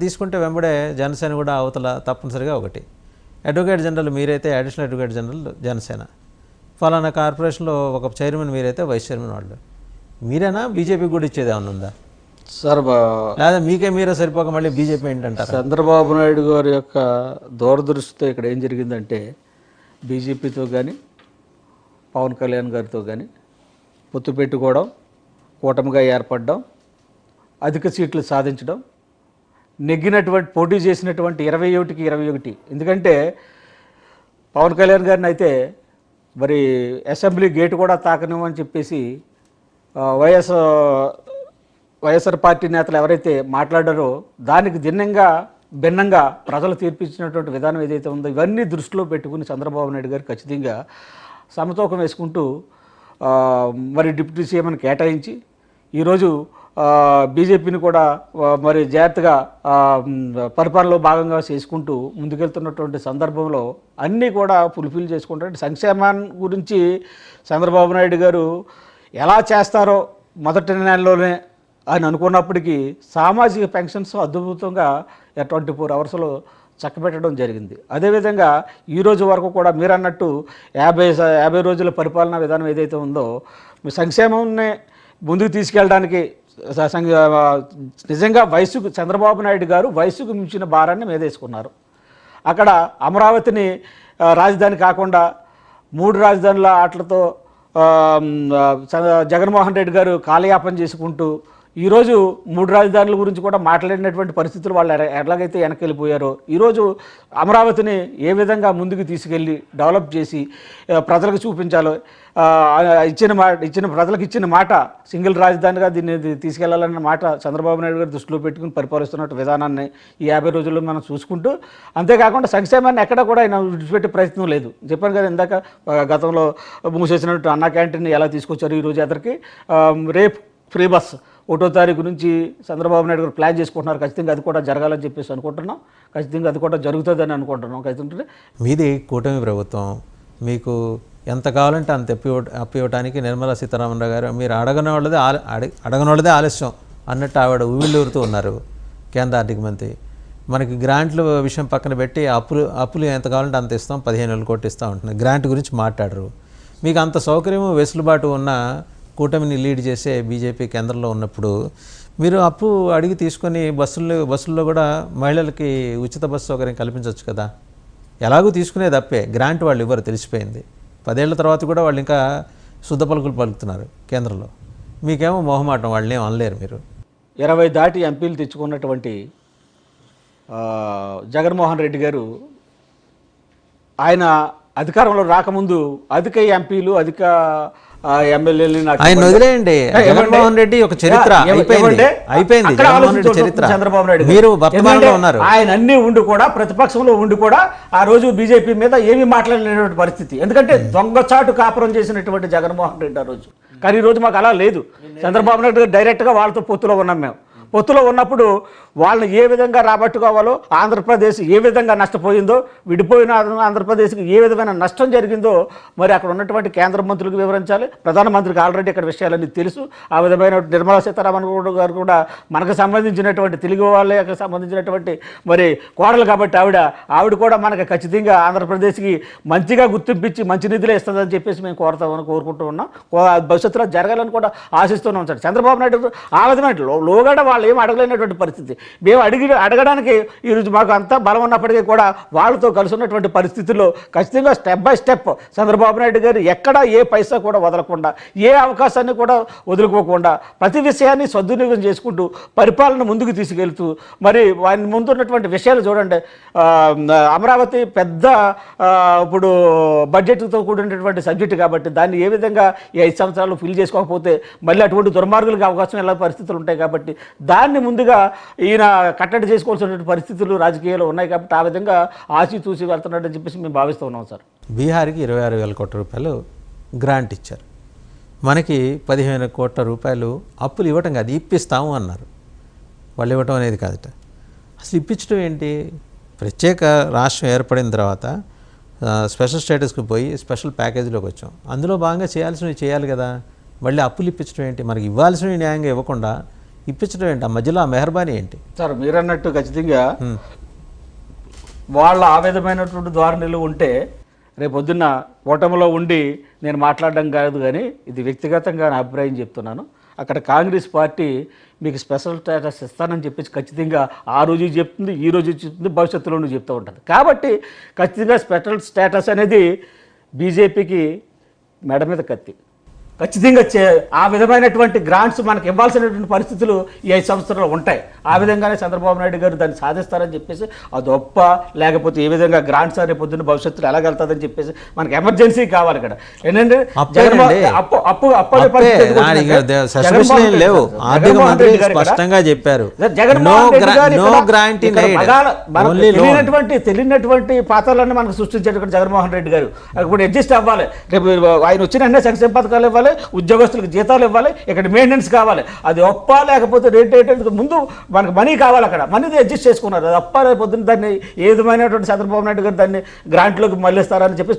తీసుకుంటే వెంబడే జనసేన కూడా అవతల తప్పనిసరిగా ఒకటి. అడ్వకేట్ జనరల్ మీరైతే అడిషనల్ అడ్వకేట్ జనరల్ జనసేన, ఫలానా కార్పొరేషన్లో ఒక చైర్మన్ మీరైతే వైస్ చైర్మన్ వాళ్ళు. మీరేనా బీజేపీకి కూడా ఇచ్చేది ఏమన్నా ఉందా సార్? లేదా మీరే సరిపోక మళ్ళీ బీజేపీ ఏంటంటారు? చంద్రబాబు నాయుడు గారి యొక్క దూరదృష్టితో ఇక్కడ ఏం జరిగిందంటే, బీజేపీతో కానీ పవన్ కళ్యాణ్ గారితో కానీ పొత్తు పెట్టుకోవడం, కూటమిగా ఏర్పడడం, అధిక సీట్లు సాధించడం, నెగ్గినటువంటి పోటీ చేసినటువంటి 21కి 21. ఎందుకంటే పవన్ కళ్యాణ్ గారిని అయితే మరి అసెంబ్లీ గేటు కూడా తాకనివ్వని చెప్పేసి వైఎస్ఆర్ పార్టీ నేతలు ఎవరైతే మాట్లాడారో దానికి భిన్నంగా ప్రజలు తీర్పిచ్చినటువంటి విధానం ఏదైతే ఉందో ఇవన్నీ దృష్టిలో పెట్టుకుని చంద్రబాబు నాయుడు గారు ఖచ్చితంగా సమతూకం వేసుకుంటూ మరి డిప్యూటీ సీఎంని కేటాయించి ఈరోజు బీజేపీని కూడా మరి జాగ్రత్తగా పరిపాలనలో భాగంగా చేసుకుంటూ ముందుకెళ్తున్నటువంటి సందర్భంలో అన్నీ కూడా ఫుల్ఫిల్ చేసుకుంటారు. సంక్షేమాన్ని గురించి చంద్రబాబు నాయుడు గారు ఎలా చేస్తారో మొదటి నెలలోనే అని అనుకున్నప్పటికీ సామాజిక పెన్షన్స్ అద్భుతంగా 24 అవర్స్లో చక్కబెట్టడం జరిగింది. అదేవిధంగా ఈరోజు వరకు కూడా మీరు అన్నట్టు 50 రోజుల పరిపాలనా విధానం ఏదైతే ఉందో మీ సంక్షేమాన్ని ముందుకు తీసుకెళ్ళడానికి నిజంగా చంద్రబాబు నాయుడు గారు వయసుకు మించిన భారాన్ని మీదేసుకున్నారు. అక్కడ అమరావతిని రాజధాని కాకుండా 3 రాజధానుల ఆటలతో జగన్మోహన్ రెడ్డి గారు కాలయాపన చేసుకుంటూ ఈరోజు 3 రాజధానుల గురించి కూడా మాట్లాడినటువంటి పరిస్థితులు వాళ్ళు ఎలాగైతే వెనకెళ్ళిపోయారో ఈరోజు అమరావతిని ఏ విధంగా ముందుకు తీసుకెళ్ళి డెవలప్ చేసి ప్రజలకు చూపించాలో ప్రజలకు ఇచ్చిన మాట సింగిల్ రాజధానిగా దీన్ని తీసుకెళ్లాలన్న మాట చంద్రబాబు నాయుడు గారు దృష్టిలో పెట్టుకుని పరిపాలిస్తున్న విధానాన్ని ఈ 50 రోజుల్లో మనం చూసుకుంటూ, అంతేకాకుండా సంక్షేమాన్ని ఎక్కడ కూడా ఆయన విడిచిపెట్టే ప్రయత్నం లేదు. చెప్పాను కదా ఇందాక, గతంలో మూసేసినట్టు అన్నా క్యాంటీన్ ఎలా తీసుకొచ్చారు ఈరోజు ఎదరికి. రేపు ఫ్రీ బస్ 1వ తారీఖు నుంచి చంద్రబాబు నాయుడు గారు ప్లాన్ చేసుకుంటున్నారు. ఖచ్చితంగా అది కూడా జరగాలని చెప్పేసి అనుకుంటున్నాం. ఖచ్చితంగా అది కూడా జరుగుతుందని అనుకుంటున్నాం. ఖచ్చితంగా మీది కూటమి ప్రభుత్వం, మీకు ఎంత కావాలంటే అంత అప్పివ్వటానికి నిర్మలా సీతారామన్ గారు మీరు అడగనోళ్ళదే ఆలస్యం అన్నట్టు ఆవిడ ఊవిళ్ళూరుతూ ఉన్నారు కేంద్ర ఆర్థిక మంత్రి. మనకి గ్రాంట్ల విషయం పక్కన పెట్టి అప్పులు ఎంత కావాలంటే అంత ఇస్తాం, 15,000 కోట్లు ఇస్తాం ఉంటున్నారు. గ్రాంట్ గురించి మాట్లాడరు. మీకు అంత సౌకర్యము వెసులుబాటు ఉన్న కూటమిని లీడ్ చేసే బీజేపీ కేంద్రంలో ఉన్నప్పుడు మీరు అప్పు అడిగి తీసుకొని బస్సుల్లో కూడా మహిళలకి ఉచిత బస్సు సౌకర్యం కల్పించవచ్చు కదా. ఎలాగూ తీసుకునేది అప్పే, గ్రాంట్ వాళ్ళు ఇవ్వరు, తెలిసిపోయింది. 10 ఏళ్ల తర్వాత కూడా వాళ్ళు ఇంకా శుద్ధ పలుకులు పలుకుతున్నారు కేంద్రంలో. మీకేమో మొహమాటం, వాళ్ళని ఏం అనలేరు. మీరు 20 దాటి ఎంపీలు తెచ్చుకున్నటువంటి జగన్మోహన్ రెడ్డి గారు ఆయన అధికారంలో రాకముందు అధిక ఎంపీలు అధిక ఎమ్మెల్యేలు ఆయన వదిలేయండి. జగన్మోహన్ రెడ్డి ఒక చరిత్ర అయిపోయింది. జగన్మోహన్ రెడ్డి చరిత్ర. చంద్రబాబు నాయుడు మీరు వర్తమానంలో ఉన్నారు. ఆయన అన్ని ఉండి కూడా ప్రతిపక్షంలో ఉండి కూడా ఆ రోజు బీజేపీ మీద ఏమీ మాట్లాడలేనటువంటి పరిస్థితి. ఎందుకంటే దొంగచాటు కాపురం చేసినటువంటి జగన్మోహన్ రెడ్డి ఆ రోజు. కానీ ఈ రోజు మాకు అలా లేదు. చంద్రబాబు నాయుడు డైరెక్ట్గా వాళ్ళతో పొత్తులో ఉన్నాం. మేము పొత్తులో ఉన్నప్పుడు వాళ్ళని ఏ విధంగా రాబట్టుకోవాలో, ఆంధ్రప్రదేశ్ ఏ విధంగా నష్టపోయిందో, విడిపోయిన ఆంధ్రప్రదేశ్కి ఏ విధమైన నష్టం జరిగిందో మరి అక్కడ ఉన్నటువంటి కేంద్ర మంత్రులకు వివరించాలి. ప్రధానమంత్రికి ఆల్రెడీ ఇక్కడ విషయాలన్నీ తెలుసు. ఆ విధమైన నిర్మలా సీతారామన్ గారు కూడా మనకు సంబంధించినటువంటి తెలుగు వాళ్ళకి సంబంధించినటువంటి మరి కోడలు కాబట్టి ఆవిడ కూడా మనకు ఖచ్చితంగా ఆంధ్రప్రదేశ్కి మంచిగా గుర్తింపించి మంచి నిధులే ఇస్తుందని చెప్పేసి మేము కోరుకుంటూ ఉన్నాం. భవిష్యత్తులో జరగాలని కూడా ఆశిస్తూనే ఉంటాడు చంద్రబాబు నాయుడు. ఆ విధమైన లోగడ వాళ్ళు ఏం అడగలేనటువంటి పరిస్థితి. మేము అడగడానికి ఈరోజు మాకు అంతా బలం ఉన్నప్పటికీ కూడా వాళ్ళతో కలిసి ఉన్నటువంటి పరిస్థితుల్లో ఖచ్చితంగా step by step Chandrababu Naidu గారు ఎక్కడా ఏ పైసా కూడా వదలకుండా, ఏ అవకాశాన్ని కూడా వదులుకోకుండా ప్రతి విషయాన్ని సద్వినియోగం చేసుకుంటూ పరిపాలన ముందుకు తీసుకెళ్తూ మరి వారి ముందున్నటువంటి విషయాలు చూడండి. అమరావతి పెద్ద ఇప్పుడు బడ్జెట్తో కూడినటువంటి సబ్జెక్టు కాబట్టి దాన్ని ఏ విధంగా ఈ 5 సంవత్సరాలు ఫిల్ చేసుకోకపోతే మళ్ళీ అటువంటి దుర్మార్గులకు అవకాశం ఎలా పరిస్థితులు ఉంటాయి కాబట్టి దాన్ని ముందుగా ఈయన కట్టడి చేసుకోవాల్సినటువంటి పరిస్థితులు రాజకీయాలు ఉన్నాయి కాబట్టి ఆ విధంగా ఆచితూచి వెళ్తున్నాడని చెప్పేసి మేము భావిస్తూ ఉన్నాం సార్. బీహార్కి 26,000 కోట్ల రూపాయలు గ్రాంట్ ఇచ్చారు. మనకి 15 కోట్ల రూపాయలు అప్పులు ఇవ్వటం కాదు, ఇప్పిస్తాము అన్నారు. వాళ్ళు ఇవ్వటం అనేది కాదట. అసలు ఇప్పించడం ఏంటి? ప్రత్యేక రాష్ట్రం ఏర్పడిన తర్వాత స్పెషల్ స్టేటస్కి పోయి స్పెషల్ ప్యాకేజీలోకి వచ్చాం. అందులో భాగంగా చేయాల్సినవి చేయాలి కదా. మళ్ళీ అప్పులు ఇప్పించడం ఏంటి? మనకి ఇవ్వాల్సినవి న్యాయంగా ఇవ్వకుండా ఇప్పించడం ఏంటి? ఆ మధ్యలో ఆ మెహర్బానీ ఏంటి? సార్ మీరన్నట్టు ఖచ్చితంగా వాళ్ళ ఆ విధమైనటువంటి ధోరణిలు ఉంటే రేపొద్దున్న ఓటమిలో ఉండి నేను మాట్లాడడం కాదు, కానీ ఇది వ్యక్తిగతంగా నా అభిప్రాయం చెప్తున్నాను. అక్కడ కాంగ్రెస్ పార్టీ మీకు స్పెషల్ స్టేటస్ ఇస్తానని చెప్పేసి ఖచ్చితంగా ఆ రోజు చెప్తుంది, ఈ రోజు చెప్తుంది, భవిష్యత్తులోనూ చెప్తూ ఉంటుంది. కాబట్టి ఖచ్చితంగా స్పెషల్ స్టేటస్ అనేది బీజేపీకి మెడ మీద కత్తి. ఖచ్చితంగా ఆ విధమైనటువంటి గ్రాంట్స్ మనకు ఇవ్వాల్సినటువంటి పరిస్థితులు ఈ 5 సంవత్సరాలు ఉంటాయి. ఆ విధంగానే చంద్రబాబు నాయుడు గారు దాన్ని సాధిస్తారని చెప్పేసి అది గొప్ప, లేకపోతే ఏ విధంగా గ్రాంట్స్ అనే పొద్దున్న భవిష్యత్తులో ఎలాగెళ్తుందని చెప్పేసి మనకి ఎమర్జెన్సీ కావాలి ఇక్కడ. ఏంటంటే స్పష్టంగా చెప్పారు, తెలియనటువంటి పాత్రలన్నీ మనకు సృష్టించేటువంటి జగన్మోహన్ రెడ్డి గారు ఇప్పుడు అడ్జస్ట్ అవ్వాలి. రేపు ఆయన వచ్చిన సంక్షేమ పథకాలు ఇవ్వాలి, ఉద్యోగస్తులకు జీతాలు ఇవ్వాలి, ఇక్కడ మెయింటెనెన్స్ కావాలి. అది ఒప్ప లేకపోతే రేట్ ముందు మనకు మనీ కావాలి. అక్కడ మనీది అడ్జస్ట్ చేసుకున్నారు. అది అప్ప పొద్దున్న దాన్ని ఏ విధమైనటువంటి చంద్రబాబు నాయుడు గారు దాన్ని గ్రాంట్లోకి మళ్ళిస్తారని చెప్పి